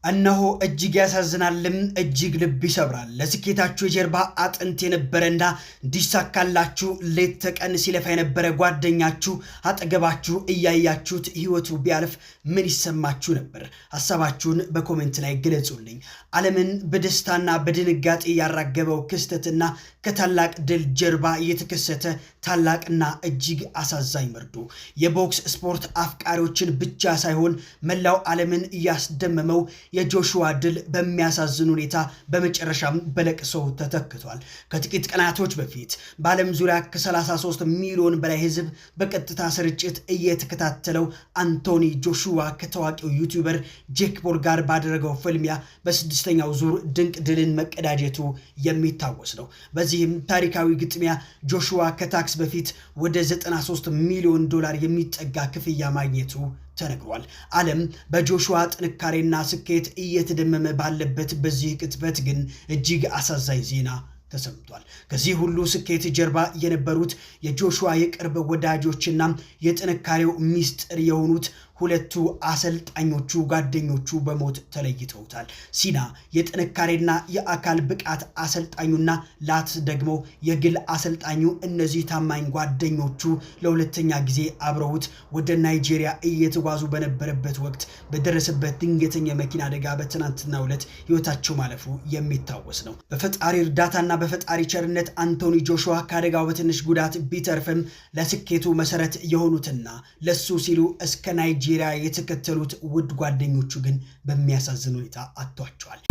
እነሆ እጅግ ያሳዝናልም እጅግ ልብ ይሰብራል። ለስኬታችሁ የጀርባ አጥንት የነበረና እንዲሳካላችሁ ሌት ተቀን ሲለፋ የነበረ ጓደኛችሁ አጠገባችሁ እያያችሁት ህይወቱ ቢያልፍ ምን ይሰማችሁ ነበር? ሐሳባችሁን በኮሜንት ላይ ግለጹልኝ። ዓለምን በደስታና በድንጋጤ ያራገበው ክስተትና ከታላቅ ድል ጀርባ የተከሰተ ታላቅና እጅግ አሳዛኝ መርዶ የቦክስ ስፖርት አፍቃሪዎችን ብቻ ሳይሆን መላው ዓለምን ያስደመመው የጆሹዋ ድል በሚያሳዝን ሁኔታ በመጨረሻም በለቅሶ ተተክቷል። ከጥቂት ቀናቶች በፊት በዓለም ዙሪያ ከ33 ሚሊዮን በላይ ህዝብ በቀጥታ ስርጭት እየተከታተለው አንቶኒ ጆሹዋ ከታዋቂው ዩቲዩበር ጄክ ፖል ጋር ባደረገው ፍልሚያ በስድስተኛው ዙር ድንቅ ድልን መቀዳጀቱ የሚታወስ ነው። በዚህም ታሪካዊ ግጥሚያ ጆሹዋ ከታክስ በፊት ወደ $93 ሚሊዮን የሚጠጋ ክፍያ ማግኘቱ ተነግሯል። ዓለም በጆሹዋ ጥንካሬና ስኬት እየተደመመ ባለበት በዚህ ቅጽበት ግን እጅግ አሳዛኝ ዜና ተሰምቷል። ከዚህ ሁሉ ስኬት ጀርባ የነበሩት የጆሹዋ የቅርብ ወዳጆችና የጥንካሬው ሚስጥር የሆኑት ሁለቱ አሰልጣኞቹ ጓደኞቹ በሞት ተለይተውታል። ሲና የጥንካሬና የአካል ብቃት አሰልጣኙና ላት ደግሞ የግል አሰልጣኙ እነዚህ ታማኝ ጓደኞቹ ለሁለተኛ ጊዜ አብረውት ወደ ናይጄሪያ እየተጓዙ በነበረበት ወቅት በደረሰበት ድንገተኛ መኪና አደጋ በትናንትናው ዕለት ህይወታቸው ማለፉ የሚታወስ ነው። በፈጣሪ እርዳታና በፈጣሪ ቸርነት አንቶኒ ጆሹዋ ከአደጋው በትንሽ ጉዳት ቢተርፍም ለስኬቱ መሰረት የሆኑትና ለሱ ሲሉ እስከ ናይጄሪያ የተከተሉት ውድ ጓደኞቹ ግን በሚያሳዝን ሁኔታ አጥቷቸዋል።